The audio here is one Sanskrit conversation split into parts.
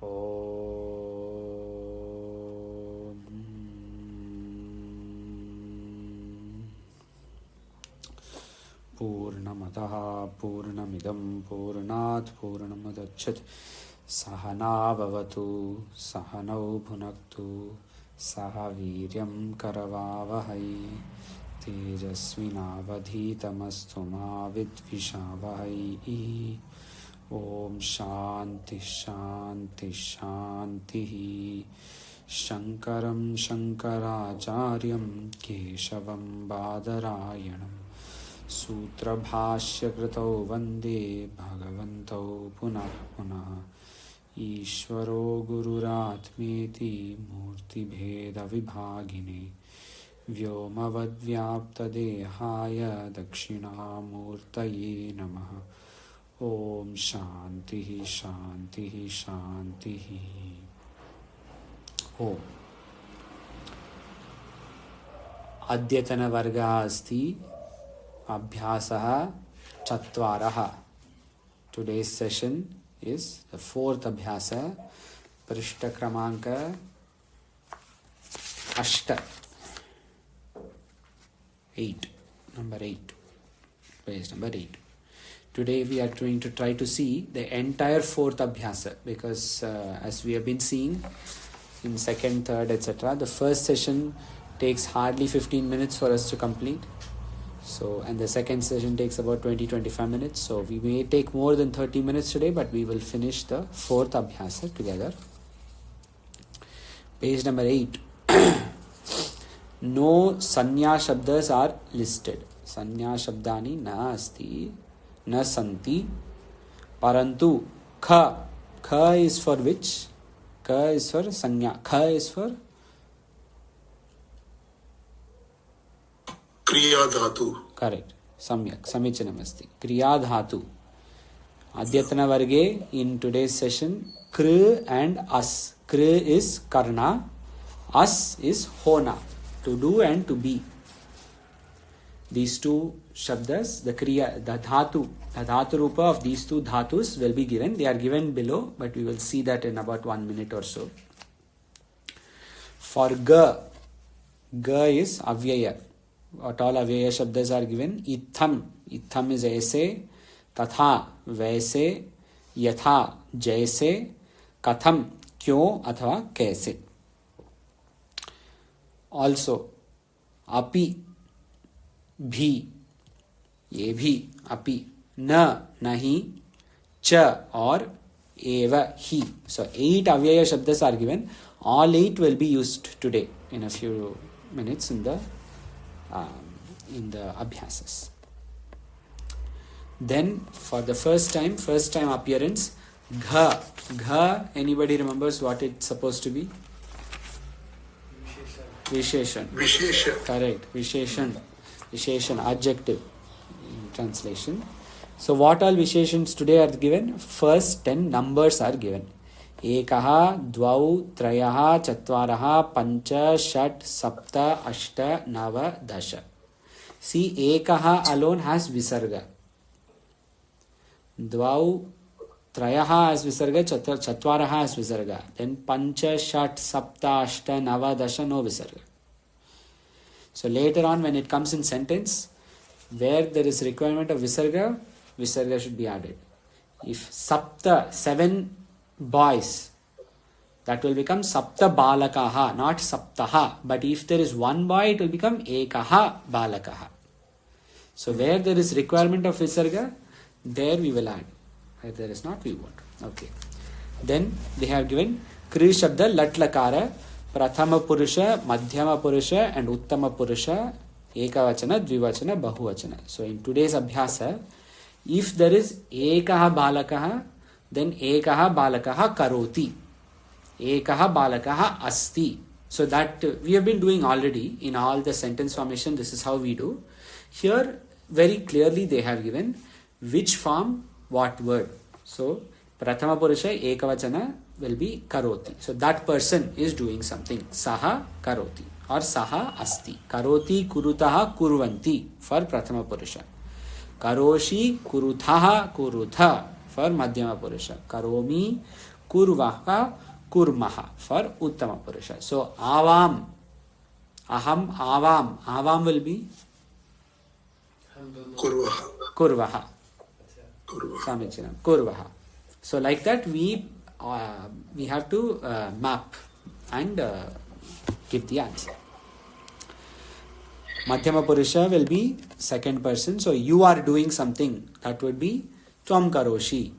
ॐ पूर्णमदः पूर्णमिदं पूर्णात् पूर्णमुदच्यते सहना भवतु सहनौ भुनक्तु सह वीर्यं करवावहै तेजस्विनावधीतमस्तु मा विद्विषावहै। ओम शांति शांति शांति। शंकरं शंकराचार्यं केशवं बादरायणं सूत्रभाष्यकृतौ वन्दे भगवन्तौ पुनः पुनः। ईश्वरो गुरुरात्मेति मूर्तिभेदविभागिने व्योमवद्व्याप्तदेहाय दक्षिणामूर्तये नमः। ओम शांति शांति शांति। ओम अद्यतनवर्गः अस्ति अभ्यासः चत्वारः। Today's session is the fourth अभ्यास पृष्ठ क्रमांक 8 number 8 page number 8. Today we are going to try to see the entire fourth abhyasa because as we have been seeing in second, third, etc. the first session takes hardly 15 minutes for us to complete. So, and the second session takes about 20-25 minutes. So we may take more than 30 minutes today, but we will finish the fourth abhyasa together. Page number 8. No sanya shabdas are listed. Sanya shabdani na asti. न संति परंतु ख is for which? क is for संज्ञा, ख is for क्रिया धातु. करेक्ट, सम्यक समीचीनम् अस्ति. क्रिया धातु अद्यतन वर्गे in today's session कृ and अस्. कृ is karna, अस् is hona, to do and to be. These two shabdas, the kriya, the dhatu rupa of these two dhatus will be given. They are given below, but we will see that in about 1 minute or so. For ga is avyaya. What all avyaya shabdas are given? Itham is aise, tatha vaise, yatha jaise, katham kyo athava kaise. Also api भी, ये भी, अपि, न, नहीं, च और एव, ही. So 8 avyaya shabdas are given. All 8 will be used today in a few minutes in the abhyasas. Then for the first time appearance, gha. Gha, anybody remembers what it's supposed to be? Visheshan. Correct, Visheshan. Visheshan, adjective in translation. So what all Visheshans today are given? First 10 numbers are given. Ekaha, dvau, trayaha, chatvaraha, pancha, shat, sapta, ashta, nava, dasha. See, Ekaha alone has Visarga. Dvau, trayaha has Visarga, chatvaraha has Visarga. Then pancha, shat, sapta, ashta, nava, dasha, no Visarga. So later on when it comes in sentence, where there is requirement of Visarga should be added. If Sapta, 7 boys, that will become Sapta Balakaha, not Saptaha. But if there is 1 boy, it will become Ekaha Balakaha. So where there is requirement of Visarga, there we will add. Where there is not, we won't. Okay. Then they have given Kri Shabda Latlakara, Prathama Purusha, Madhyama Purusha and Uttama Purusha, Ekavachana, Dvivachana, Bahuvachana. So in today's Abhyasa, if there is Ekaha Balakaha, then Ekaha Balakaha Karoti. Ekaha Balakaha Asti. So that we have been doing already in all the sentence formation. This is how we do. Here very clearly they have given which form, what word. So Prathama Purusha Ekavachana will be karoti. So that person is doing something. Saha karoti or saha asti. Karoti kurutaha kurvanti for prathama purusha. Karoshi kuruthaha kurutha for madhyama purusha. Karomi kurvaha, kurmaha for Uttama Purusha. So avam, aham, avam. Avam will be kurvaha. kurvaha. Kurvaha. Samichinam. Kurvaha. So like that we have to map and give the answer. Madhyama Purusha will be second person. So you are doing something. That would be Tvam Karoshi.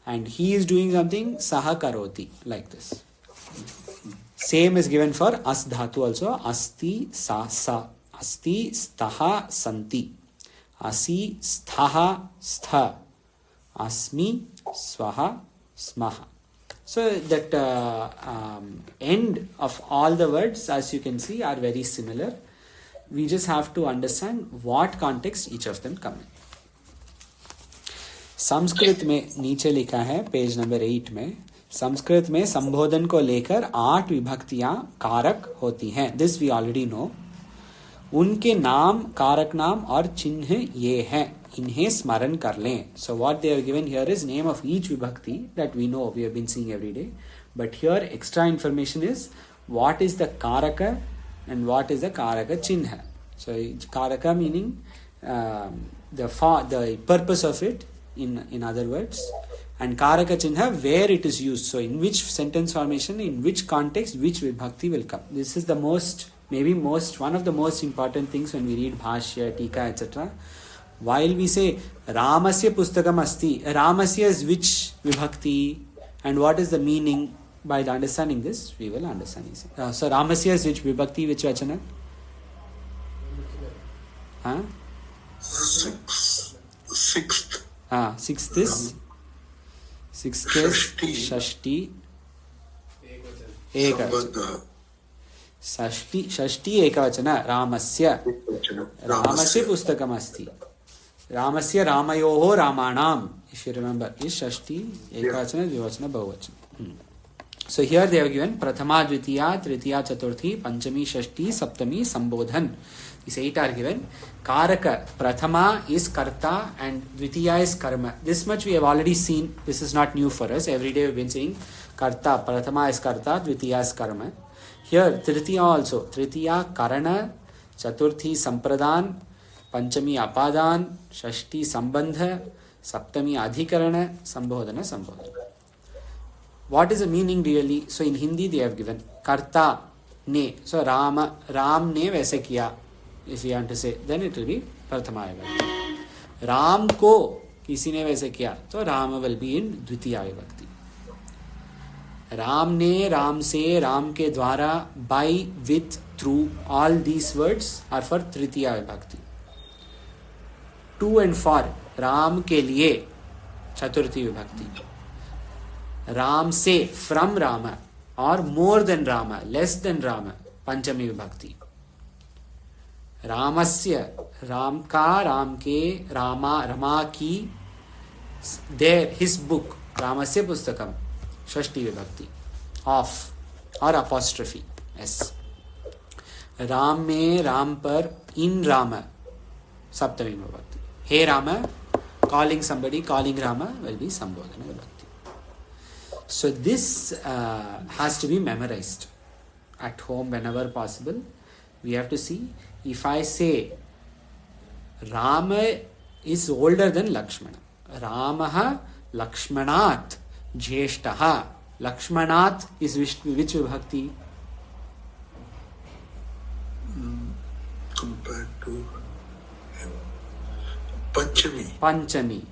And he is doing something. Saha Karoti. Like this. Same is given for As Dhatu also. Asti Sa Sa. Asti Staha Santi. Asi Sthaha Stha. Asmi Swaha Smaha. So that end of all the words, as you can see, are very similar. We just have to understand what context each of them come in. Sanskrit में नीचे लिखा है पेज नंबर 8 में, संस्कृत में संबोधन को लेकर 8 विभक्तियां कारक होती हैं. This we already know. उनके नाम, कारक नाम और चिन्ह ये हैं, इन्हें स्मरण कर लें. So what they are given here is name of each vibhakti that we know, we have been seeing every day. But here extra information is what is the karaka and what is the karaka chinha. So karaka meaning the purpose of it in other words, and karaka chinha where it is used. So in which sentence formation, in which context, which vibhakti will come. This is the one of the most important things when we read bhashya, tika, etc. While we say Ramasya pustakam asti, Ramasya is which vibhakti and what is the meaning? By understanding this, we will understand easy. So Ramasya is which vibhakti, which vachana? Sixth. Sixth is Shashti. Ekavachana. Shashti Ekavachana. Ramasya pustakam asti. Ramasya Ramayoho Ramanam, if you remember, is Shashti, Ekavachana, Dvivachana, Bahuvachana. So here they have given Prathama, Dvitiya, Tritiya, Chaturthi, Panchami, Shashti, Saptami, Sambodhan. These 8 are given. Karaka, Prathama is Karta and Dvitiya is Karma. This much we have already seen. This is not new for us. Every day we have been saying Karta, Prathama is Karta, Dvitiya is Karma. Here Tritiya also. Tritiya Karana, Chaturthi Sampradhan, Panchami Apadan, Shashti Sambandha, Saptami Adhikarana, Sambodhana. What is the meaning really? So in Hindi they have given Karta ne. So Ram ne वैसे किया. If you want to say, then it will be Prathama Vibhakti. Ram को किसी ने वैसे किया, तो Ram will be in Dvitiya Vibhakti. Ram ne, Ram se, Ram ke द्वारा, by, with, through, all these words are for Tritiya Vibhakti. To and for, Ram के लिए, Chaturthi Vibhakti. Ram se, from Rama, or more than Rama, less than Rama, Panchami Vibhakti. Ramasya, Ram ka, Ram ke, Rama, Rama ki, there, his book, Ramasya Pustakam, Shashti Vibhakti, of, or apostrophe, S. Ram में, Ram पर, in Rama, Saptami Vibhakti. Hey Rama, calling somebody, calling Rama will be Sambodhana Vibhakti. So this has to be memorized at home whenever possible. We have to see, if I say Rama is older than Lakshmana, Ramaha Lakshmanat Jeshtaha. Lakshmanat is which Vibhakti? Compared to Panchami.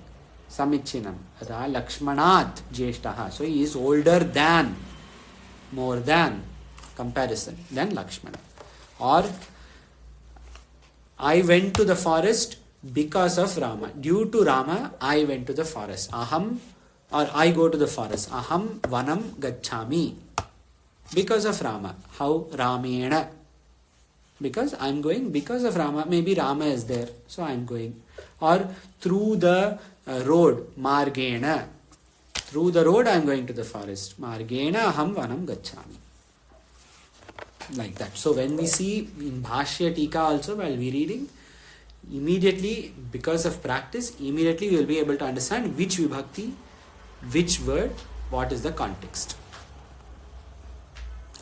Samichinam. Lakshmanat Jeshtaha. So he is older than, more than, comparison, than Lakshmana. Or I went to the forest because of Rama. Due to Rama, I went to the forest. Aham, or I go to the forest. Aham vanam gacchami. Because of Rama. How? Ramena. Because I am going because of Rama. Maybe Rama is there, so I am going. Or through the road, Margena. Through the road I am going to the forest. Margena aham vanam gacchami. Like that. So when we see in Bhashya Tika also, while we reading, immediately, because of practice, immediately we will be able to understand which Vibhakti, which word, what is the context.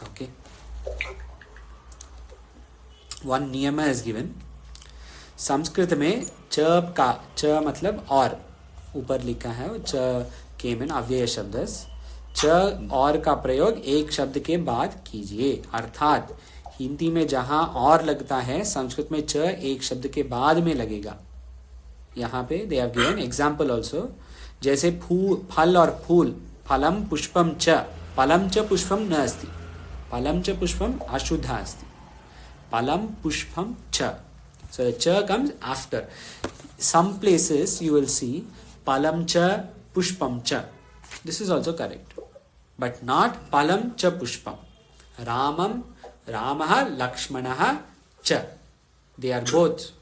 Okay. One niyama is given. Sanskrit में च का, च मतलब और, ऊपर लिखा है च came in अव्यय शब्द, च और का प्रयोग एक शब्द के बाद कीजिए. अर्थात हिंदी में जहां और लगता है, संस्कृत में च एक शब्द के बाद में लगेगा. यहाँ pay they have given example also. जैसे फल और फूल, फलम पुष्पम च, फलम च पुष्पम न अस्ति, फलम च पुष्पम अशुद्ध अस्ति, फलम पुष्पम च. So the cha comes after. Some places you will see palam cha pushpam cha. This is also correct, but not palam cha pushpam. Ramam, Ramaha, Lakshmanaha cha. They are both,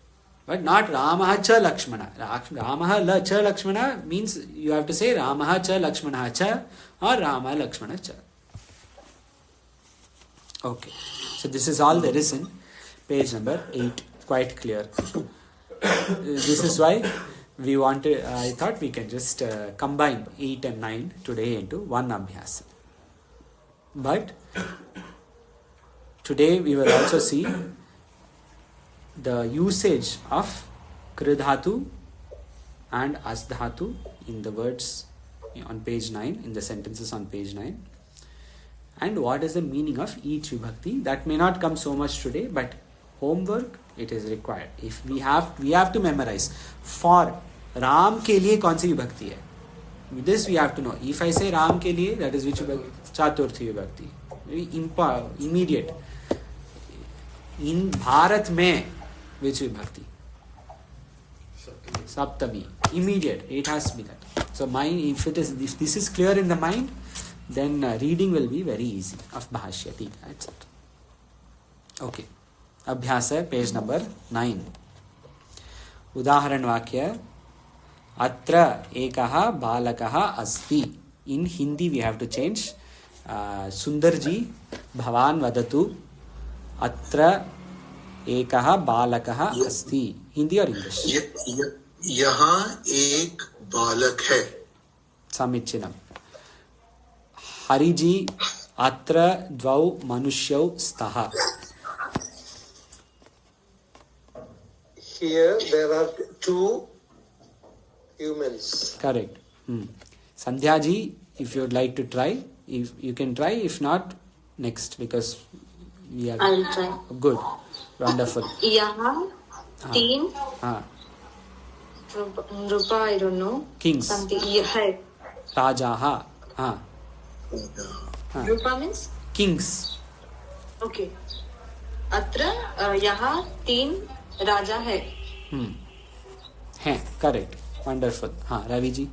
but not Ramaha cha Lakshmana. Ramaha cha Lakshmana means you have to say Ramaha cha Lakshmanaha cha or Rama Lakshmana cha. Okay, so this is all there is in page number 8. Quite clear. This is why we wanted, I thought we can just combine 8 and 9 today into one abhyasa. But today we will also see the usage of kridhatu and asdhatu in the words on page 9, in the sentences on page 9, and what is the meaning of each vibhakti. That may not come so much today, but homework it is required. If we have to memorize. For Ram के लिए कौन सी विभक्ति है? This we have to know. If I say Ram के लिए, that is which विभक्ति? चतुर्थी विभक्ति. Very immediate. In भारत में which विभक्ति? Saptami. Immediate. It has to be that. So mind, if this is clear in the mind, then reading will be very easy of Bhashya, Tika, etc. Okay. अभ्यास है पेज नंबर 9. उदाहरण वाक्य, अत्र एकः बालकः अस्ति. इन हिंदी वी हैव टू चेंज. सुंदर जी भवान वदतु अत्र एकः बालकः अस्ति. हिंदी और इंग्लिश. यहाँ एक बालक है. समीचीनम. हरि जी अत्र द्वौ मनुष्यौ स्तः. Here there are two humans. Correct. Sandhya ji, if you would like to try, if you can try, if not, next, because we are. I will try. Good. Wonderful. यहाँ तीन रूपा, I don't know. Kings. Something. High. Rajaha. रूपा means? Kings. Okay. अत्र यहाँ तीन राजा है. हैं. Correct. Wonderful. हाँ रवि जी.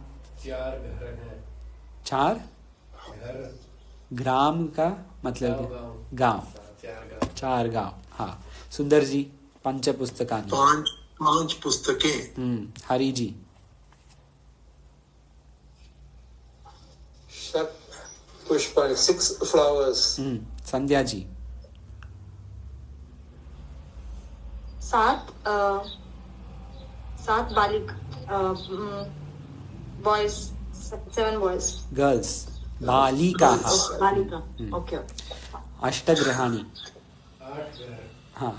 4 घर हैं. 4 घर. ग्राम का मतलब गांव. 4 गांव. हाँ. सुंदर जी पंच पुस्तकानि. 5 पुस्तकें. Hari ji. Shat pushpani, 6 flowers. Sandhya ji. 7 बालिक, boys, 7 boys. Girls. बालिकाः. बालिका. Okay. अष्टग्रहाणि. 8 घर. हाँ.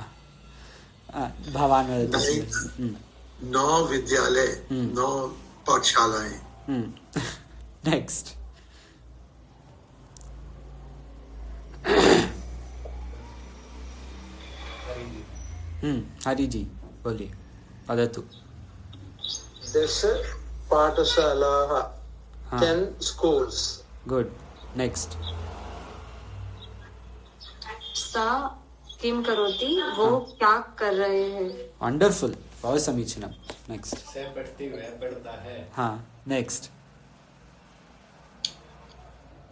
भवान वदतु. 9 विद्यालय. 9 पाठशालाएं. नेक्स्ट. हरि जी बोलिए. वदतु. Dश पाठशालाः. 10 schools. गुड. नेक्स्ट. सा किम करोति, वो क्या कर रहे हैं. वंडरफुल. बहुत समीचीनम. नेक्स्ट. से पढ़ती वह पढ़ता है. हाँ. नेक्स्ट.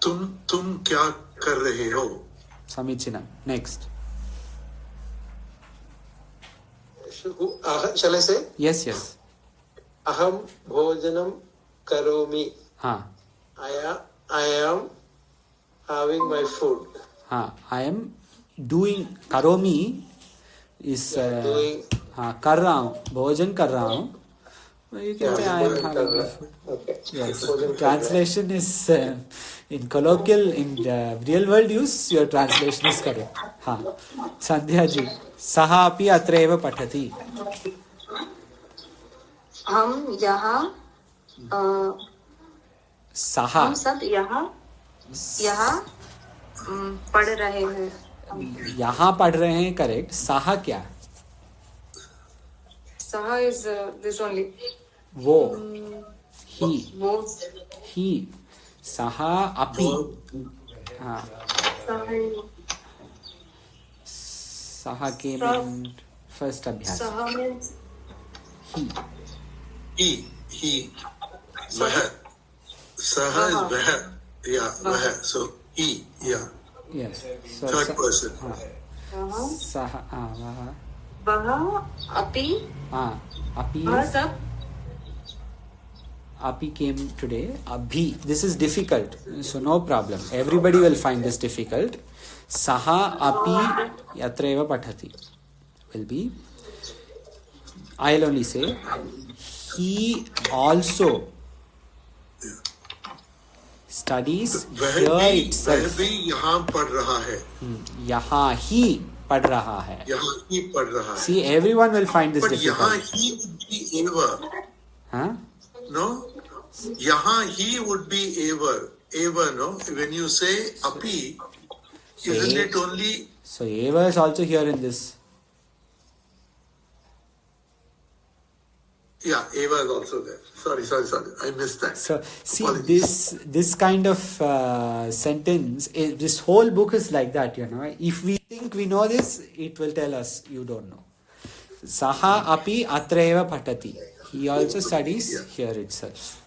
तुम क्या कर रहे हो. समीचीनम. Next. Shall I say? Yes yes. Aham bhojanam karomi. हाँ. I am having my food. हाँ. I am doing. करोमी इस Doing. हाँ कर रहा हूँ. भोजन कर रहा हूँ. You can say I am having my food. Okay. Yes. भोजन कर रहे हैं. Translation is in colloquial, in real world use, your translation is correct. हाँ. संध्या जी, सः अपि अत्र एव पठति. हम यहाँ सः हम सब यहाँ पढ़ रहे हैं. यहाँ पढ़ रहे हैं, करेक्ट. सः क्या? सह इज दिस ओनली. वो, ही, वो ही. सः अपि. हाँ. सः के फर्स्ट अभ्यास. सह मीन्स he वह सह is वह वह so he Yes. third person. सः वह अपि अपि. वह सब Api came today. Abhi. This is difficult. So no problem. Everybody will find this difficult. Saha api yatra eva pathati. Will be. I'll only say. He also studies here वह itself. भी यहाँ पढ़ रहा है. यहाँ ही पढ़ रहा है. यहाँ ही पढ़ रहा है. See, everyone will find this But यहाँ difficult. he would be ever. Huh? No? यहाँ he would be ever, no? When you say api, isn't it only... So eva is also here in this. Yeah, eva is also there. Sorry. I missed that. So see, Apologies. this kind of sentence, this whole book is like that, you know. If we think we know this, it will tell us you don't know. Saha api atra eva patati. He also studies here itself.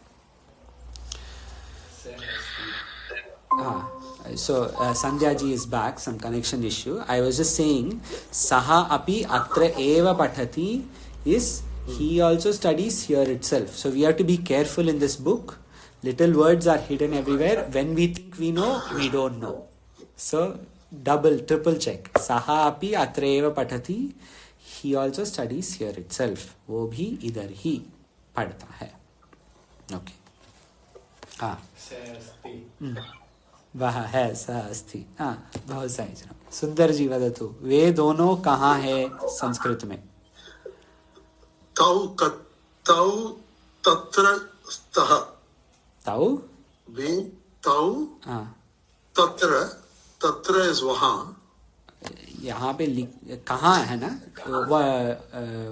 So Sandhya ji is back. Some connection issue. I was just saying, Saha api atra eva patati is he also studies here itself. So we have to be careful in this book. Little words are hidden everywhere. When we think we know, we don't know. So double, triple check. Saha api atra eva patati. He also studies here itself. वो भी इधर ही पढ़ता है. Okay. हाँ. वह है सः अस्ति. हाँ, बहुत समीचीनं. सुंदर जी वदतु. वे दोनों कहाँ है संस्कृत में? तौ तत्र स्तः. तौ. वे तौ तत्र is वहाँ. यहाँ पे कहाँ है ना?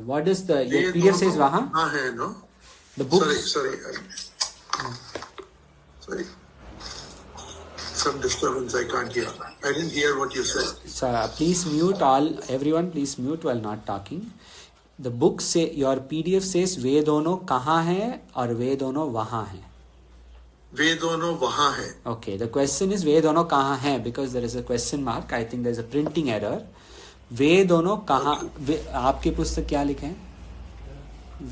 What is the your PDF says वहाँ? हाँ है no. The book. Sorry. Some disturbance, I can't hear. I didn't hear what you said. So please mute everyone. Please mute while not talking. The book say your PDF says वे दोनों कहाँ हैं और वे दोनों वहाँ हैं. वे दोनों वहाँ हैं. Okay, the question is वे दोनों कहाँ हैं, because there is a question mark. I think there is a printing error. वे दोनों कहाँ, आपके पुस्तक क्या लिखे हैं?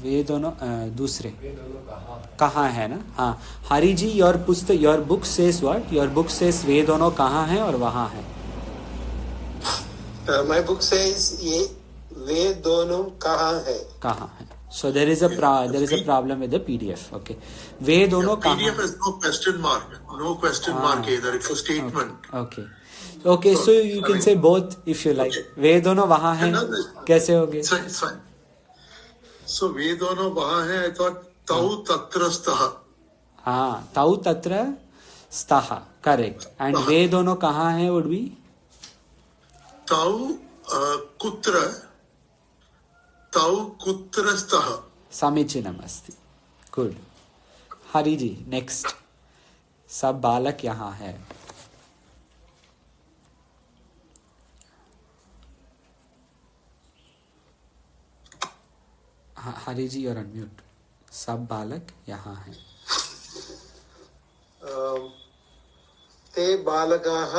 वे दोनों दूसरे कहाँ है ना? हाँ, हरि जी, योर पुस्तक, your book says what? Your book says वे दोनों कहाँ हैं और वहाँ हैं. My book says ये वे दोनों कहाँ है. कहाँ है. So there is a problem with the PDF. Okay, वे दोनों कहाँ. PDF has no question mark. No question mark either. It's a statement. Okay. So you can say both if you like. वे दोनों वहाँ हैं. कैसे होगे? It's fine. So वे दोनों वहाँ हैं. I thought तौ तत्र स्तः. हाँ, तौ तत्र स्तः. Correct. And वे दोनों कहाँ हैं would be? तौ कुत्र स्तः. समीचीनम् अस्ति. Good. हरि जी, next. सब बालक यहाँ है. Hari ji, you're on mute. सब बालक यहाँ हैं. ते बालकाः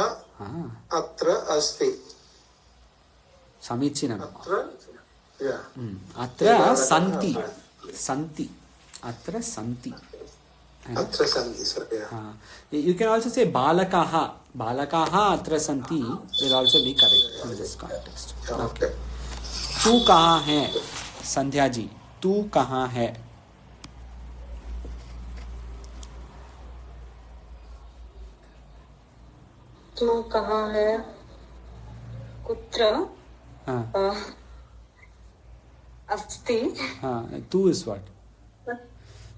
अत्र अस्ति. समीचीनम्. अत्र अत्र सन्ति. अत्र सन्ति. अत्र सन्ति. हाँ. You can also say बालकाः. बालकाः अत्र सन्ति will also be correct in this context. Okay. तू कहाँ है? संध्या जी, तू कहाँ है? तू कहाँ है? कुत्र हाँ अस्ति? हाँ, तू is what?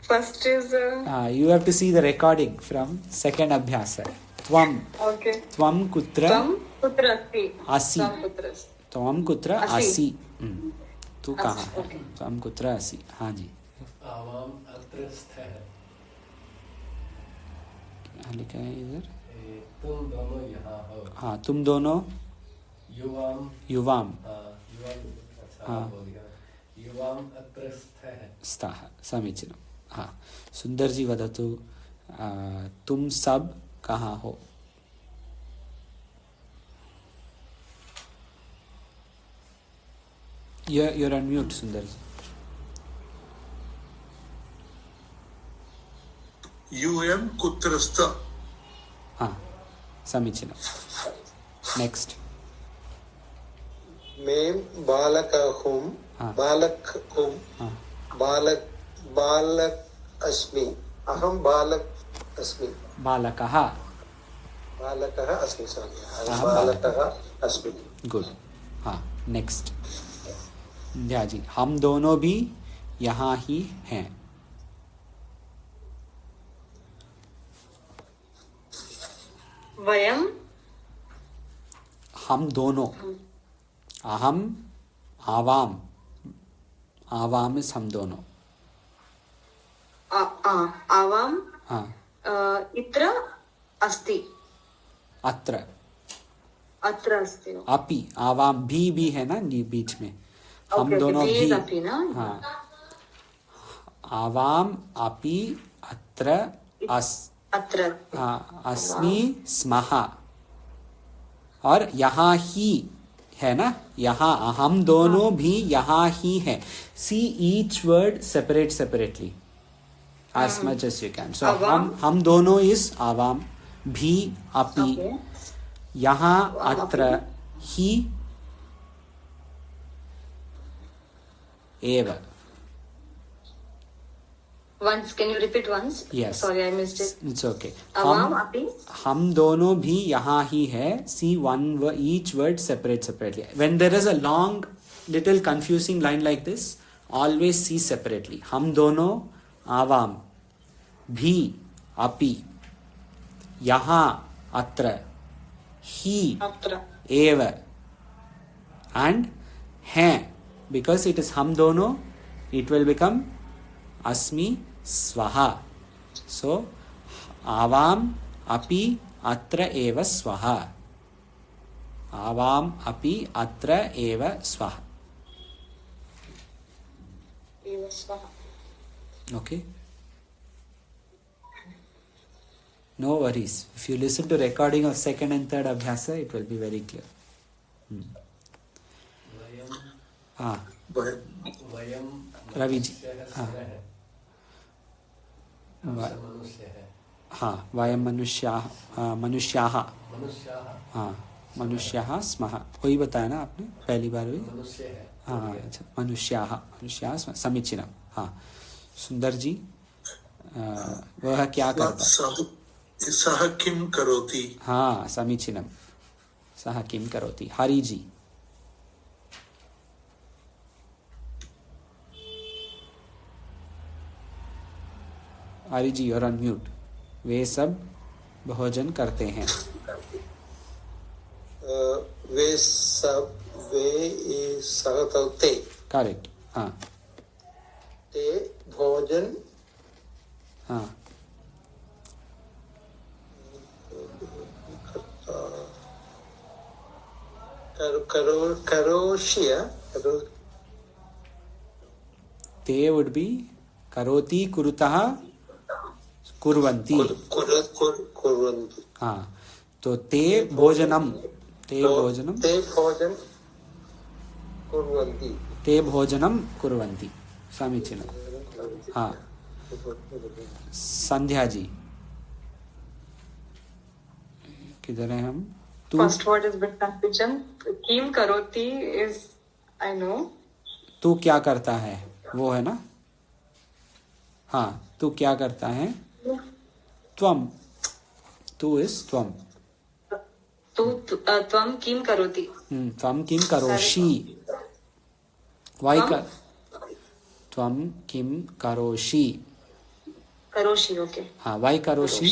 First is You have to see the recording from second abhyasa. Tvam. okay. Tvam kutra त्वं कुत्र अस्ति? asi. त्वं कुत्र अस्ति? त्वम कुत्र asi. asi. तू कहाँ है? okay. त्वम कुत्र asi. हाँ जी, आवाम अत्र स्थः। क्या लिखा है इधर? तुम दोनों यहाँ हो। हाँ, तुम दोनों युवाम। युवाम युवाम अच्छा हाँ। बोल गया। युवाम अत्र स्थः। स्तः समीचीनम्। हाँ, सुंदर जी वदतु, तुम सब कहाँ हो? You're on mute, Sundar ji. Um कुत्रस्थ। हाँ, समीचीनम्. नेक्स्ट. मैं बालक हूँ, हाँ. बालक हूँ, हाँ, बालक अस्मि, अहं बालक अस्मि, बालकः. बालकः अस्मि, सॉरी, अहं अहं बालकः अस्मि। गुड. हाँ, नेक्स्ट. ध्या जी, हम दोनों भी यहाँ ही हैं. वयं हम दोनों. अहम, आवाम. आवाम इस हम दोनों. आवाम हाँ, इत्र अस्ति, अत्र. अत्र अस्ति। अपि. आवाम भी है ना बीच में. हम Okay, दोनों भी भी. is अपि ना? हाँ, आवाम अपि अत्र अत्र हाँ, अस्मि स्मः. और यहाँ ही है ना, यहाँ हम दोनों भी यहाँ ही है. See each word separately as much as you can. So हम दोनों इस आवाम, भी अपि, Okay. यहाँ अत्र ही एव. once, can you repeat once? Yes. Sorry, I missed it. It's okay. आवाम अपि हम दोनों भी यहाँ ही है. See each word separately. When there is a long, little confusing line like this, always see separately. हम दोनों, आवाम, भी, अपि, यहाँ, अत्र, ही, अत्र एव, and हैं. Because it is हम दोनों, it will become अस्मि स्वः. So आवाम अपि अत्र एव स्वः. आवाम अपि अत्र एव स्वः. एव स्वः. Okay? No worries. If you listen to recording of second and third abhyasa, it will be very clear. वयम हाँ, वयम रवि जी. मनुष्यः हाँ. स्मः। वा- हम मनुष्य है। हाँ, वयं मनुष्याः. मनुष्याः हाँ, मनुष्याः स्मः. वही बताया ना आपने पहली बार भी. मनुष्य है। हाँ, अच्छा, मनुष्याः स्मः. समीचीनम्. हाँ, सुंदर जी, वह क्या करता? सः किं करोति? हाँ, समीचीनम्. सः किं करोति? हरि जी. हरि जी, और अनम्यूट. वे सब भोजन करते हैं. वे सब, वे सहते, करेक्ट. हाँ, ते भोजन हाँ, करोष्य, ते वुड बी करोति, कुरुतः, कुर्वन्ति. कुर्वन्ति. हाँ, तो ते भोजनम. ते भोजनम. ते भोजन कुर्वन्ति. ते भोजनम कुर्वन्ति. समीचीनम्. हाँ, संध्या जी, किधर है हम? तू. First word is bit confusion. किम करोति is I know. तू क्या करता है, वो है ना. हाँ, तू क्या करता है? त्वम. तू इज त्वम. त्वं किं करोति? त्वं किं करोषि? Why त्वं किं करोषि? करोषि, ओके. हाँ, why करोषि?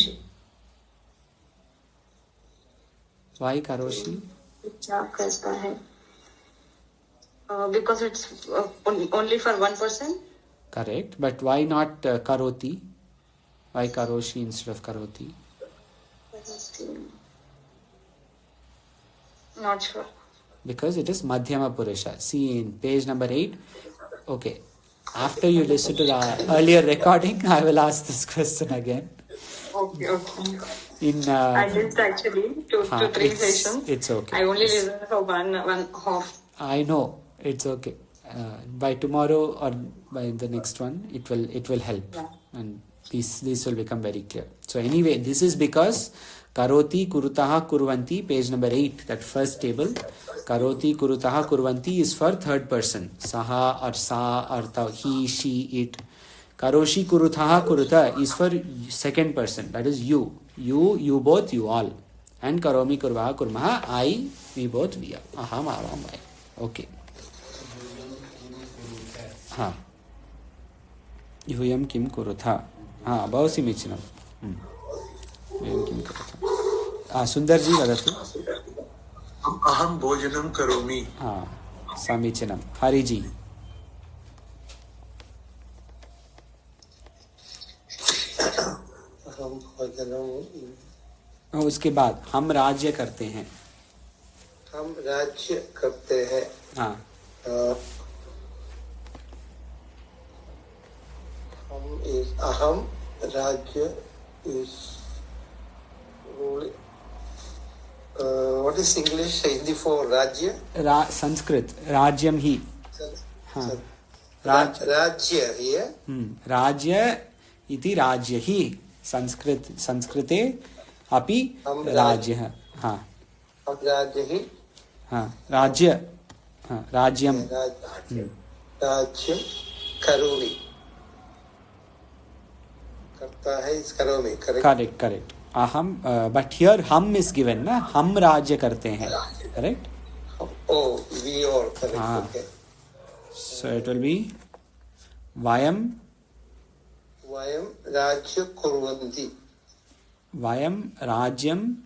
Why करोषि? क्या करता है? Because it's only for one person. Correct, but why not karoti? Why karoshi instead of karoti? Not sure. Because it is Madhyama Purusha. See in page number 8. Okay. After you listen to the earlier recording, I will ask this question again. Okay, okay. In I missed actually two to three sessions. It's okay. I only listened for one half. I know it's okay. By tomorrow or by the next one, it will help, Yeah. and these will become very clear. So anyway, this is because karoti, kurutaha, kurvanti, page number 8, that first table. Karoti, kurutaha, kurvanti is for third person. Saha or sa or ta, he, she, it. Karoshi, kurutaha, kuruta is for second person. That is you. You both, you all. And karomi, kurvaha, kurmaha, I, we both, we are. Aham, avam, I. Okay. हाँ, यूयं किं कुरुथा? हाँ, बहु समीचीनं. यूयं किं कुरुथा? सुन्दर जी वदतु. अहं भोजनं करोमि. हाँ, समीचीनं. हरि जी. अहम भोजनम. उसके बाद हम राज्य करते हैं. हम राज्य करते हैं. हाँ. अहम राज्य is ruling. What is English Hindi for राज्य? संस्कृत राज्यम ही. हाँ. राज्य here. राज्य इति राज्य ही. संस्कृते अपि राज्यः. हाँ. हम राज्य ही. हाँ, राज्य. हाँ, राज्यम. राज्यम करोमि. करता है इस करोमि. Correct. Aham, but here hum is given, na? हम राज्य करते हैं. Correct? Oh, we all. Correct. हाँ. Okay. So it will be vayam. वयम राज्य कुर्वन्ति. Vayam rajyam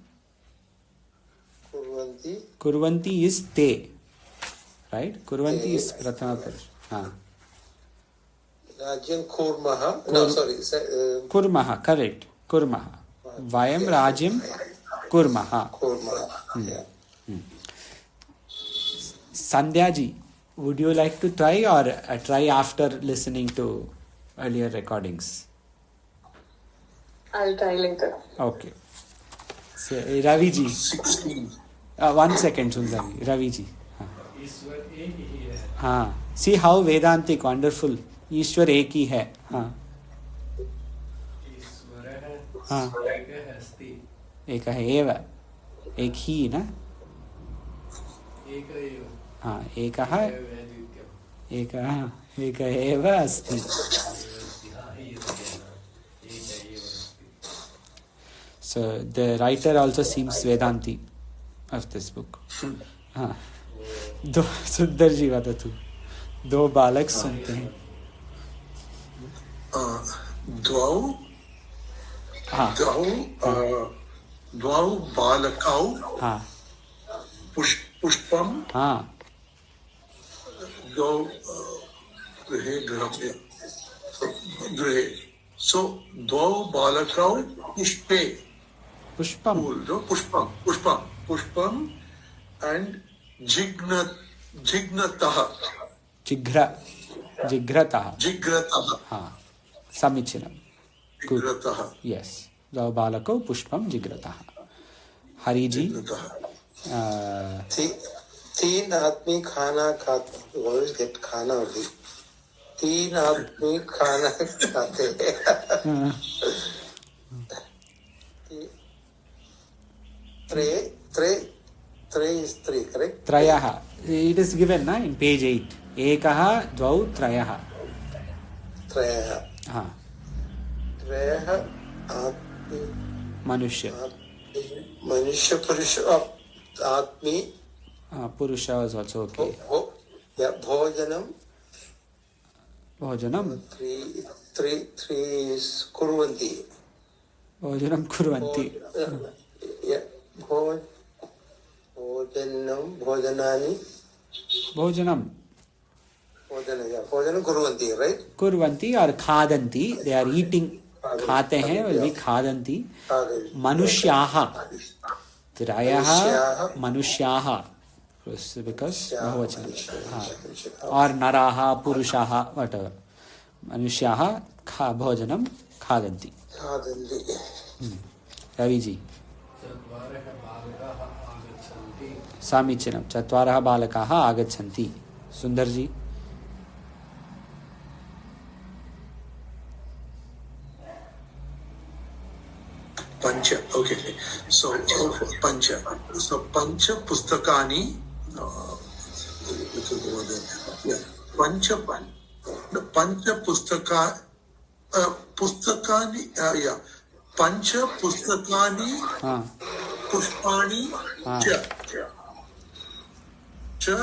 कुर्वन्ति. kurvanti is te. Right? Kurvanti is prathama purush. हाँ. राज्यं कुर्मः. No, sorry. Kurmaha. Correct. Kurmaha. Vayam rajyam kurmaha. कुर्मः. Sandhya ji, would you like to try or try after listening to earlier recordings? I'll try later. Okay. So, Ravi ji. 16. 1 second, Sundari. Ravi ji. ईश्वर एक ही है. हाँ. See how Vedantic, wonderful. ईश्वर एक ही है. हाँ. ईश्वरः हाँ. एकः अस्ति. एक है एव. एक ही ना. एक एव. हाँ. एक है. एक एव अस्ति. So the writer also seems Vedanti of this book. हाँ. दो सुंदर जी वदतु. दो बालक सुनते हैं. द्वौ बालकौ हाँ. पुष्पं हाँ. द्वौ गृहे. So द्वौ बालकौ पुष्पे. पुष्पम. पुष्पम and जिघ्नतः. जिघ्रतः. हाँ. समीचीनं. जिघ्रतः. Yes. द्वौ बालकौ पुष्पम जिघ्रतः. हरि जी. तीन आदमी खाना खाते. Always get खाना only. तीन आदमी खाना खाते हैं. Three is three, correct? त्रयः. It is given na in page 8. एकः द्वौ त्रयः. त्रयः. हाँ. त्रयः आदमी. मनुष्य. मनुष्य पुरुष. आत्मी Purusha is also okay. भोजनम Bhojanam. three is kurvanti. Bhojanam kurvanti. भोजनम भोजनानि Bhojanam. भोजन kurvanti, right? Kurvanti or khadanti. They are eating. खाते हैं will be खादन्ति. मनुष्याः. त्रयः मनुष्याः. Because बहुवचन. और नराः पुरुषाः whatever. मनुष्याः भोजनं खादन्ति. रवि जी. समीचीनं. चत्वारः बालकाः आगच्छन्ति. सुन्दर जी. Pancha. Okay. So Pancha. So Pancha Pustakani. Pancha Pustaka. Pustakani. Yeah. Pancha Pustakani. Pushpani. Cha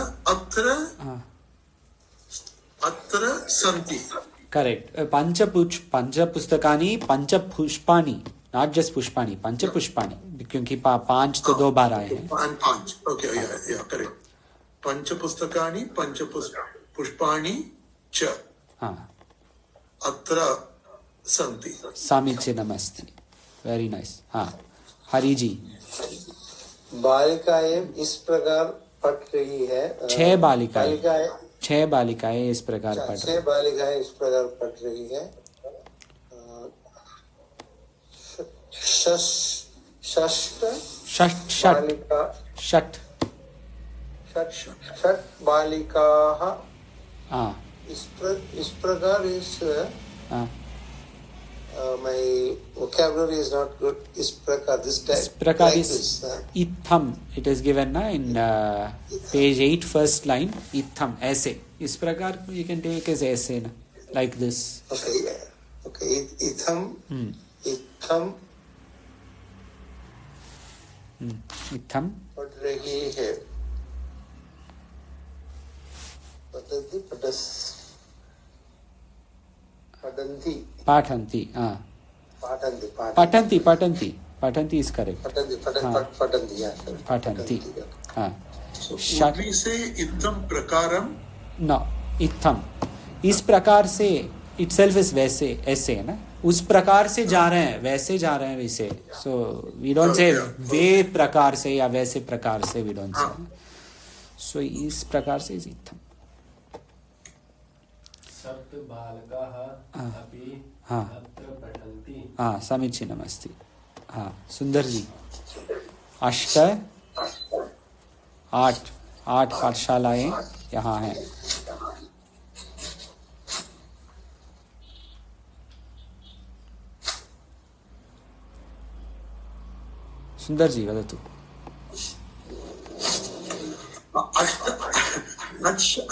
Atra Santi. Correct. पंच पुस्तकानि पंच पुष्पाणि. Not just पुष्पाणि. पंच पुष्पाणि. क्योंकि पांच तो दो बार आए हैं. पांच. Okay. Yeah. Correct. पंच पुस्तकानि पंच पुष्पाणि च अत्र सन्ति. समीचीनमस्ति. Very nice. हाँ. हरि जी. बालिकाएं इस प्रकार पढ़ रही है. छह बालिकाएं इस प्रकार पढ़ रही. 6 बालिकाएं इस प्रकार पढ़ रही है. षट बालिकाः. इस प्रकार इस my vocabulary is not good. Is prakar this type. Is prakar like is itham. It is given in page 8 first line. Itham ऐसे. इस प्रकार you can take as ऐसे like this. Okay. Yeah. Okay. Itham. Itham. इत्थम पढ़ रही है. पाठन्ति. पठन्ति is correct. पठन्ति. So we say इत्थम प्रकारम. No, इत्थम. इस प्रकार से itself is वैसे ऐसे है ना. उस प्रकार से जा रहे हैं वैसे जा रहे हैं वैसे. So we don't say वे प्रकार से या वैसे प्रकार से. We don't say. So इस प्रकार से is इत्थम. सप्त बालकाः अपि अत्र पठन्ति. समीचीनमस्ति. सुंदर जी. 8 पाठशालाएं यहाँ हैं. सुंदर जी वदतु.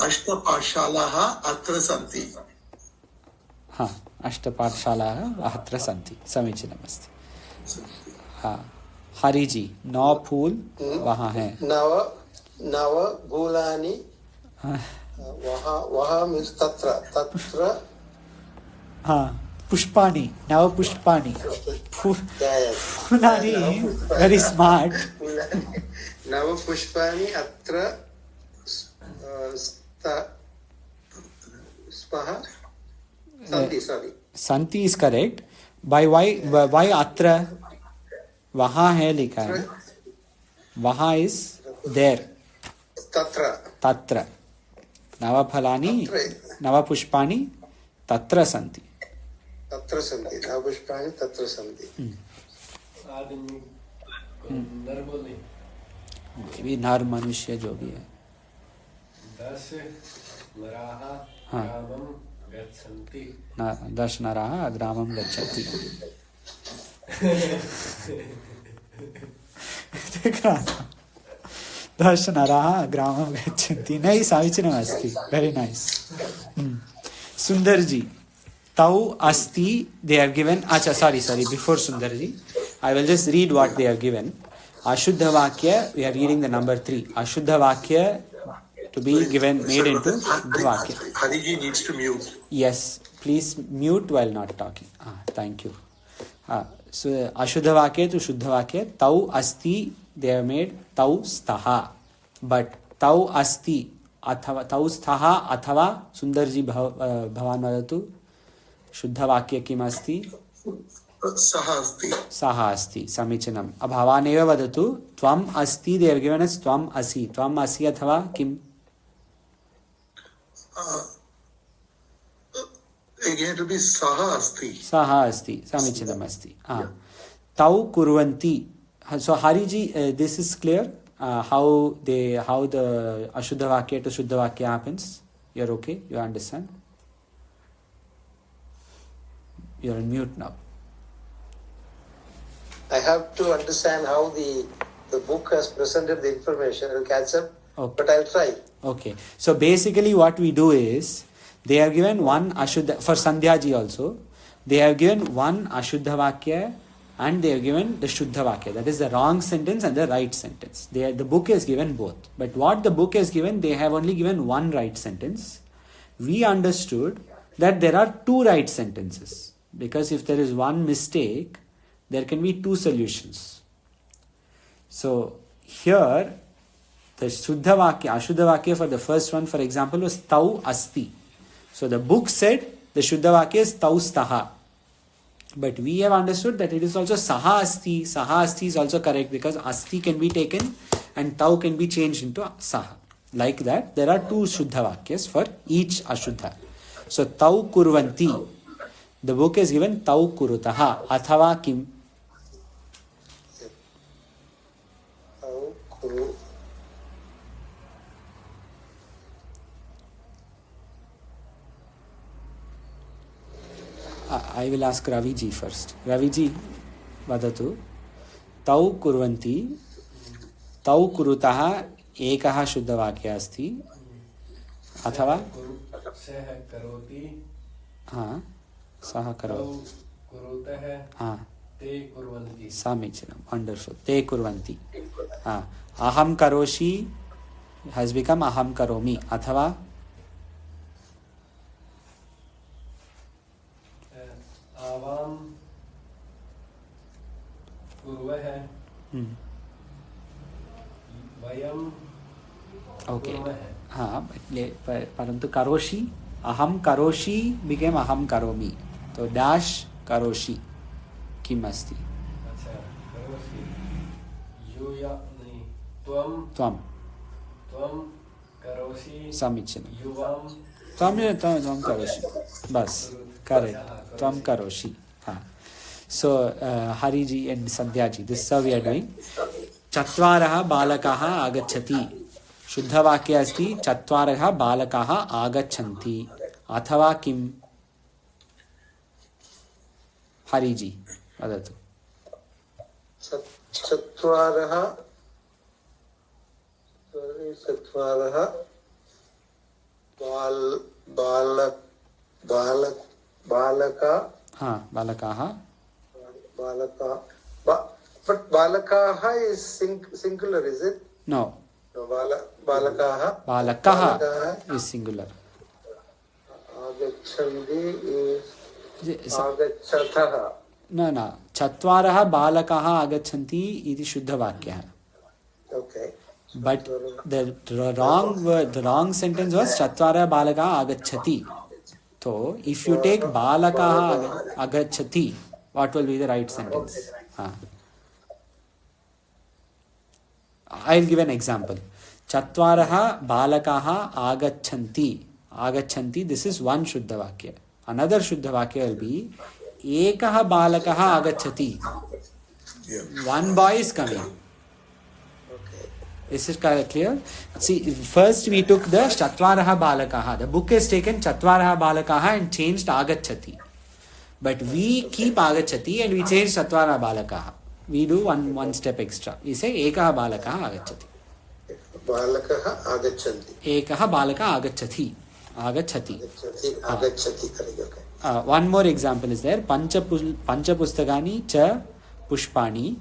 अष्ट पाठशालाः अत्र सन्ति. 8 पाठशालाः अत्र सन्ति. समीचीनमस्ति. हरि जी. 9 फूल वहाँ हैं. 9 फूलानि. वहाँ means तत्र. पुष्पाणि. 9 पुष्पाणि. फूलानि. Very smart. 9 पुष्पाणि अत्र संति is correct. By why atra? वहाँ है लिखा है. वहाँ is there. तत्र. 9 फलानि 9 पुष्पाणि तत्र सन्ति. 9 पुष्पाणि तत्र सन्ति. आदमी नर बोले. भी नर मनुष्य जो भी है. 10 नराः ग्रामं गच्छन्ति. 10 नराः ग्रामं गच्छन्ति. देखा 10 नराः ग्रामं गच्छन्ति. नहीं समीचीनमस्ति. Very nice. सुंदर जी. तौ अस्ति. They have given. अच्छा sorry before Sundar ji I will just read what they have given. Ashuddha Vakya, we are reading the number 3. Ashuddha Vakya to be given, made into Shuddha Vakya. Hariji needs to mute. Yes, please mute while not talking. Thank you. So Ashuddha Vakya to Shuddha Vakya, Tau Asti, they have made Tau Staha. But Tau Asti, Athava, Tau Staha, Athava, Sundarji Bhavan Vadatu, Shuddha Vakya Kim Asti? Saha asti. Saha Asti, Samichanam. Abhavaneva Vadatu, Tvam Asti, they have given us Tvam Asi. Tvam Asi Athava Kim? Again, it will be Saha asti. Saha Asti, Samichanam Asti. Tau Kurvanti. So Hariji, this is clear. How the Ashuddha Vakya to Shuddha Vakya happens. You're okay? You understand? You're on mute now. I have to understand how the book has presented the information. I'll catch up, Okay. but I'll try. Okay. So basically what we do is, they have given one Ashuddha, for Sandhyaji also, they have given one Ashuddha Vakya and they have given the Shuddha Vakya. That is the wrong sentence and the right sentence. The book has given both. But what the book has given, they have only given one right sentence. We understood that there are two right sentences. Because if there is one mistake, there can be two solutions. So here, the Shuddha Vakya, Ashuddha Vakya for the first one, for example, was Tau Asti. So the book said the Shuddha Vakya is Tau Staha. But we have understood that it is also Saha Asti. Saha Asti is also correct because Asti can be taken and Tau can be changed into Saha. Like that, there are two Shuddha Vakyas for each Ashuddha. So Tau Kurvanti. The book is given Tau Kurutaha. Athava Kim? Tau Kuru. I will ask Raviji first. Raviji, vadatu. Tau kurvanti, tau kurutaha ekah shuddha vakya asti. अथवा सह करोति सह करो कुरुतः ते कुर्वन्ति समीचीनं वंडरफुल ते कुर्वन्ति अहं करोषि has become अहं करोमि अथवा आवाम कुर्वः वयम ओके कुर्वः परंतु करोषि अहम करोषि became अहम करोमि तो डैश करोषि किम अस्ति अच्छा करोषि यूया नहीं त्वम त्वम त्वम करोषि समीचीनं युवाम त्वम करोषि बस करेक्ट त्वम करोषि सो हरिजी एंड संध्याजी दिस सब वी आर डूइंग चत्वारः बालकाः आगच्छति शुद्धवाक्ये अस्ति चत्वारः बालकाः आगच्छन्ति अथवा किम् हरिजी वदतु चत्वारः बालकाः but balakaha is singular, is it? No, balakaha is singular. Agachanti is agachatah. No, चत्वारः बालकाः आगच्छन्ति इति शुद्धवाक्यः. Okay. But the wrong sentence was चत्वारः बालकाः आगच्छति. So if you take बालकाः आगच्छति, what will be the right sentence? I'll give an example. Chattvaraha balakaha agachanti. This is one Shuddha Vakya. Another Shuddha Vakya will be Ekaha balakaha agachati. One boy is coming. Okay. Is it clear? See, first we took the Chattvaraha balakaha. The book has taken Chattvaraha balakaha and changed agachati. But we keep agachati and we change Chattvaraha balakaha. We do one step extra. We say Ekaha balakaha agachati. Balakaha agachanti. Ekaha balaka agachati. Agachati. Okay. One more example is there. Pancha pustakani cha pushpani.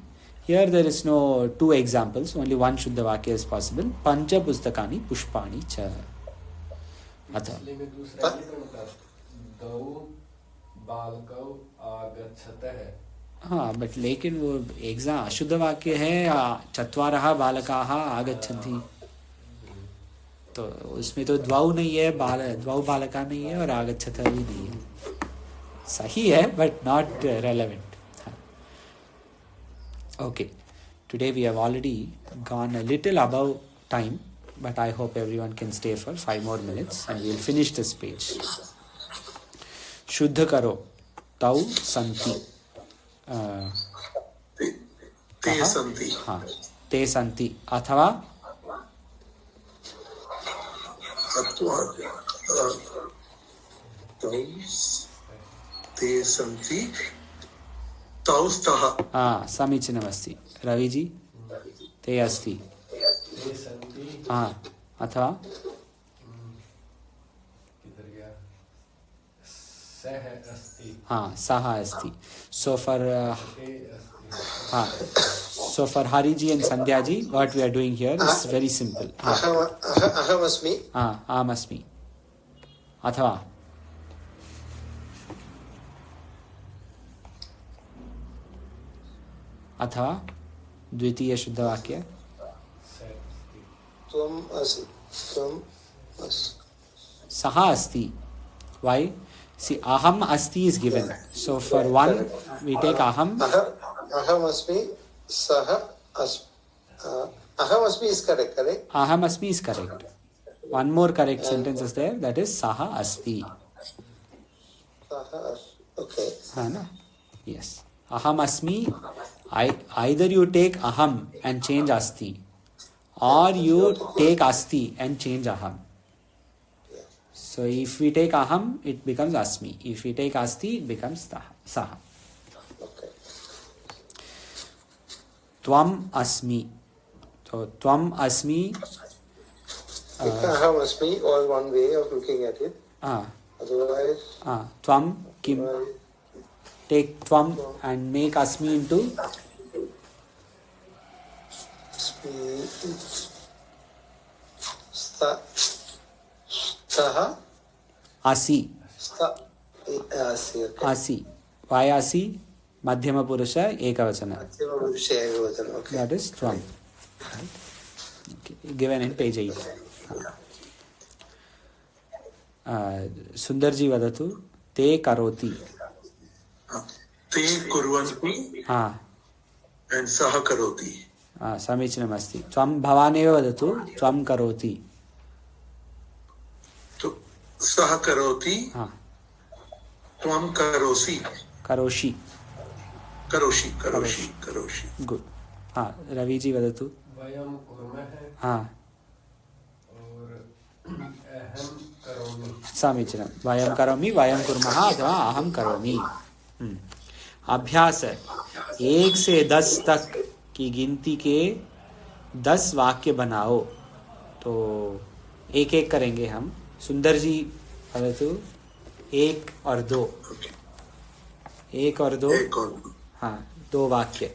Here there is no two examples, only one Shuddha Vakya is possible. Pancha pustakani pushpani cha. Atha. इसलिए मैं दूसरा नहीं बनता दौ बालकौ आगच्छतः हाँ, बट लेकिन वो एग्जाम अशुद्ध वाक्य है, चत्वारः बालकाः आगच्छन्ति, तो उसमें तो द्वौ नहीं है, द्वौ बालका नहीं है और आगच्छत भी नहीं है. सही है but not relevant. Okay, today we have already gone a little above time, but I hope everyone can stay for 5 more minutes and we'll finish this page. Shuddha karo, tau santi. ते सन्ति. हाँ, ते santi. अथवा ते सन्ति. तौ स्तः. हाँ, समीचीनमस्ति. रवि जी, ते अस्ति. ते सन्ति. हाँ, अथवा किधर गया सह अस्ति. हाँ, सः अस्ति. So for ते अस्ति. so for Hari ji and Sandhya ji, what we are doing here is very simple. अहम अस्मि. हाँ, आम अस्मि. अथवा अथवा द्वितीय शुद्ध वाक्य त्वम् असि. त्वम् असि. सः अस्ति. Why? See, aham asti is given. So for one, we take aham. अहम अस्मि. सः अस्मि. अहम अस्मि is correct, correct? Aham asmi is correct. One more correct sentence is there. That is saha asti. सः अस्मि. Okay. है ना? Yes. Aham asmi. Either you take aham and change asti, or you take asti and change aham. So if we take aham, it becomes asmi. If we take asti, it becomes saha. Okay. Tvam asmi. So tvam asmi. अहम अस्मि, all one way of looking at it. Otherwise, Tvam kim. Take tvam and make asmi into stha. asi. Asi. Why asi? Madhyama purusha ekavachana. Okay. That is tvam. Right? Okay. Given in page 8. Sundarji vadatu. Te karoti. ते कुर्वन्ति हाँ. and सः करोति. समीचीनमस्ति. त्वं भवानेव वदतु. त्वं करोति. तो सः करोति. हाँ. त्वं करोसि. करोषि. करोषि. करोषि. करोषि. गुड. हाँ, रवि जी वदतु. वयं कुर्मः. हाँ. और अहं करोमि. समीचीनं. वयं करोमि, वयं कुर्मः अथवा अहं करोमि. अभ्यास 1 से 10 तक की गिनती के 10 वाक्य बनाओ. तो एक एक करेंगे हम. सुंदर जी वदतु. 1 और 2. 1 और 2. हाँ, 2 वाक्य.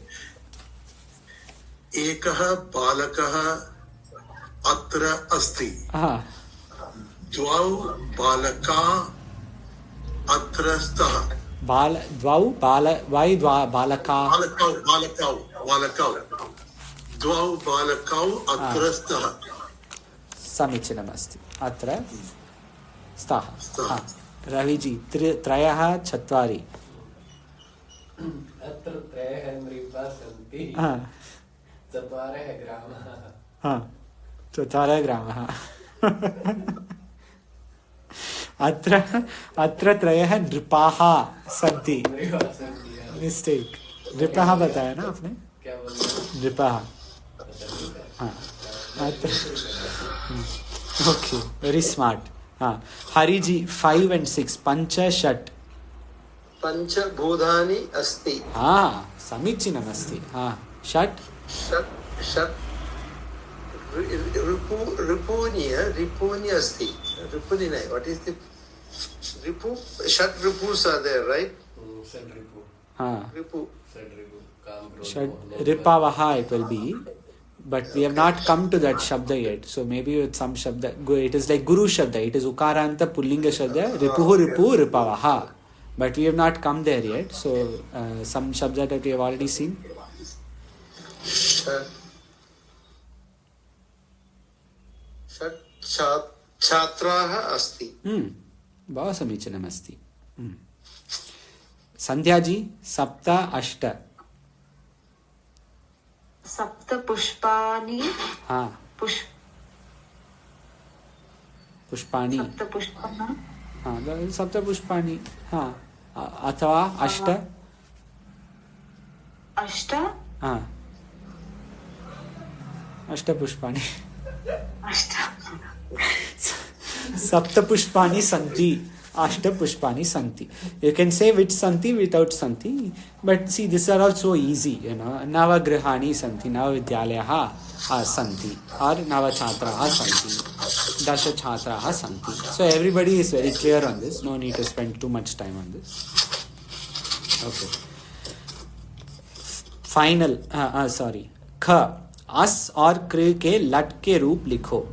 एकः बालकः अत्र अस्ति. हाँ. द्वौ बालका अत्र स्तः. द्वौ बालका. द्वौ बालकौ अत्र स्तः. समीचीनमस्ति. अत्र स्तः. हाँ. रवि जी. 3 4. अत्र 3 नृपाः सन्ति. हाँ. 4 ग्रामाः. हाँ. 4 ग्रामाः. अत्र 3 नृपाः सन्ति. मिस्टेक. नृपः बताया ना आपने. क्या बोला? नृपः. हाँ. Okay, very smart. हाँ. हरि जी 5 and 6. पंच षट्. पंचभूतानि अस्ति. हाँ, समीचीनमस्ति. हाँ. षट्. षट् रिपूनि अस्ति. रिपूनि नहीं. What is the ripu? षट् ripus are there, right? षड् रिपु. हाँ. Ripu. षड् रिपु. काम करो Shad Ripavaha it will be. But we have not come to that shabda yet. So maybe with some shabda, it is like Guru shabda. It is Ukaranta Pullinga shabda. Ripuhu Ripu Ripavaha. But we have not come there yet. So some shabda that we have already seen. छात्राः अस्ति. बहु समीचीनम् अस्ति. संध्या जी सप्त अष्ट. सप्त पुष्पाणि. हाँ. पुष्पाणि. सप्त पुष्पाणि. हाँ सप्त पुष्पाणि. हाँ अथवा अष्ट. अष्ट. हाँ अष्ट पुष्पाणि. अष्ट. सप्त पुष्पाणि सन्ति. अष्ट पुष्पाणि सन्ति. You can say which santi without santi, but see these are all so easy, you know. Nava grihani santi, nava vidyalayah santi, or nava chhatraah santi, dasha chhatraah santi. So everybody is very clear on this. No need to spend too much time on this. Okay. Final. Sorry. Kha. As or kr ke lat ke roop likho.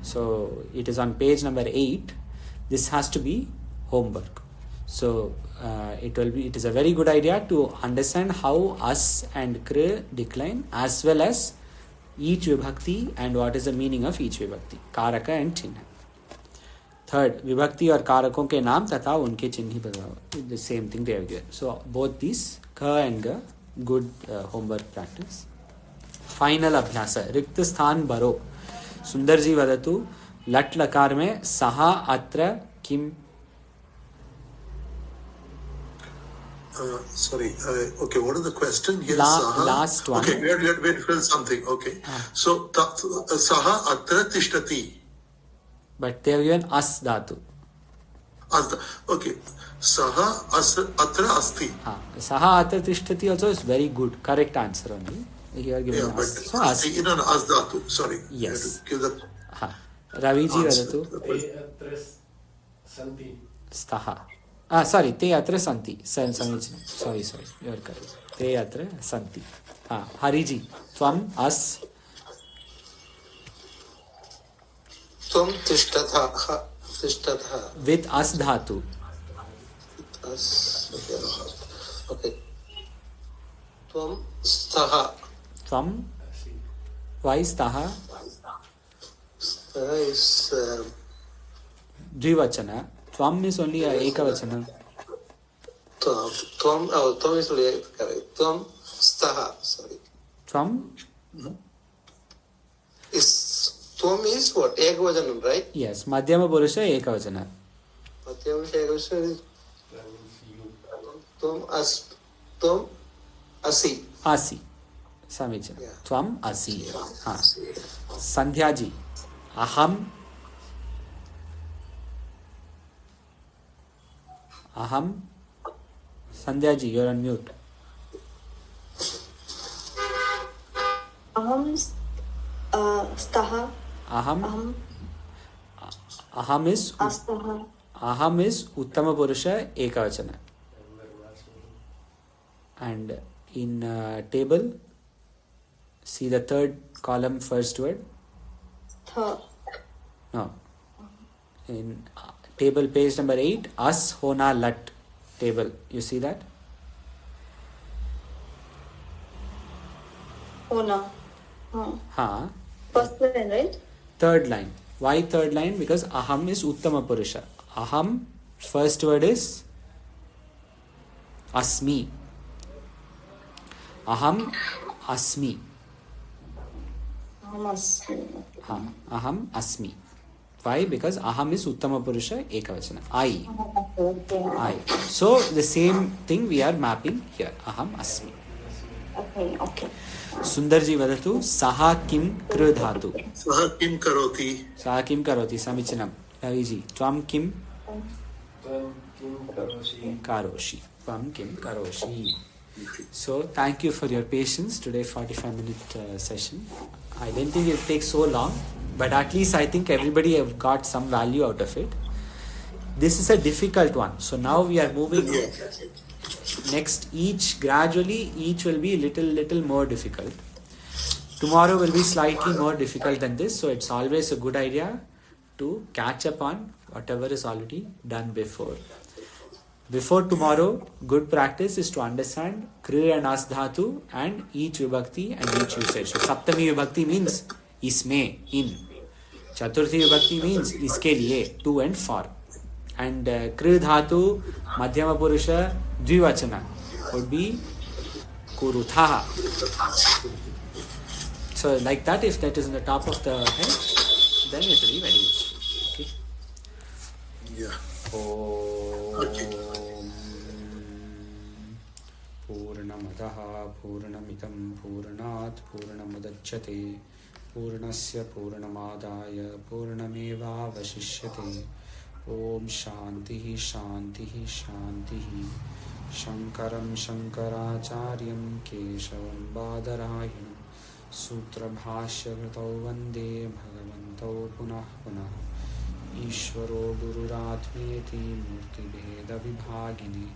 So it is on page number 8. This has to be homework. So it is a very good idea to understand how as and kr decline, as well as each vibhakti and what is the meaning of each vibhakti, karaka and chinha. Third, vibhakti or karakon ke naam tatha unke chinhi badao. The same thing they have given. So both these ka and ga, good homework practice. Final abhyasa. Rikt sthan baro. सुंदर जी वदतु लट लकार में सहा अत्र किम. Sorry. Okay, what is the question here? Last one. Okay, wait, fill something. Okay. So, Saha atra tishtati. But they have given as dhatu. Okay. Saha atra asti. Saha atra tishtati also is very good. Correct answer only. You are given but as. So as. As dhatu. Sorry. Yes. Give the Ravi ji vadatu. अत्र सन्ति. Staha. Sorry, te atra santi. Sorry, you are correct. Te atra santi. Hariji, tvam as. त्वं तिष्ठतः. With as dhatu. Okay. त्वं स्तः. Tvam. Why staha? स्तः is Dvivachana. Tvam is only a ekavachana. त्वं is correct. त्वं स्तः. Sorry. Tvam. त्वं is what? Ekavajanam, right? Yes. Madhyama purusha ekavachana. Madhyama ekavachana. त्वं असि. Asi. Samichan. Tvam asi. Sandhya ji. Aham. Sandhya ji, you're on mute. अहम स्तः. Aham is. अस्तः. Aham is uttama purusha ekavachana. And in table, see the third column, first word. No. In table, page number 8, as hona lat table. You see that? होना. First line, right? Third line. Why third line? Because aham is uttama purusha. Aham, first word is asmi. Aham asmi. Aham asmi. Why? Because aham is uttama purusha ekavachana. I. So the same thing we are mapping here. Aham asmi. Okay. Sundar ji vadatu saha kim kr dhatu. Saha kim karoti. Saha kim karoti. Samichanam. Ravi ji. Tvam kim karoshi. Tvam kim karoshi. So thank you for your patience today. 45-minute session. I didn't think it takes so long, but at least I think everybody have got some value out of it. This is a difficult one. So now we are moving. next gradually each will be little more difficult. Tomorrow will be slightly more difficult than this, so it's always a good idea to catch up on whatever is already done before. Before tomorrow, good practice is to understand Kriya and As Dhatu and each Vibhakti and each usage. So, Saptami Vibhakti means isme, in. Chaturthi Vibhakti means iske liye, to and for. And Kriya Dhatu, Madhyama Purusha, Dvivachana would be Kuruthaha. So, like that, if that is on the top of the head, then it will be very useful. Okay. Yeah. Okay. पूर्णमदः पूर्णमिदं पूर्णात् पूर्णमुदच्यते पूर्णस्य पूर्णमादाय पूर्णमेवावशिष्यते ॐ शान्तिः शान्तिः शान्तिः शङ्करं शङ्कराचार्यं केशवं बादरायणं सूत्रभाष्यकृतौ वन्दे भगवन्तौ पुनः पुनः ईश्वरो गुरुरात्मेति मूर्तिभेदविभागिने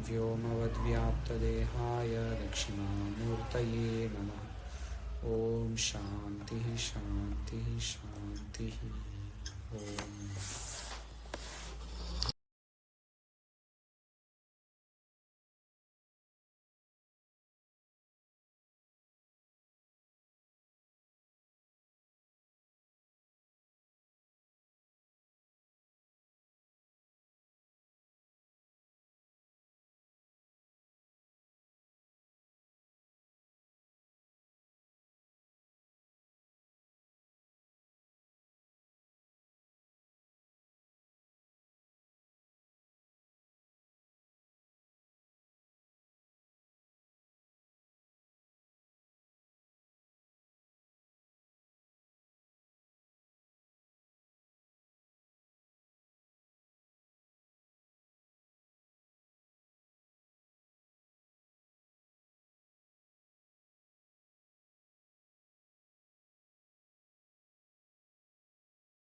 व्योमवद्व्याप्तदेहाय दक्षिणामूर्तये नमः ॐ शान्तिः शान्तिः शान्तिः ॐ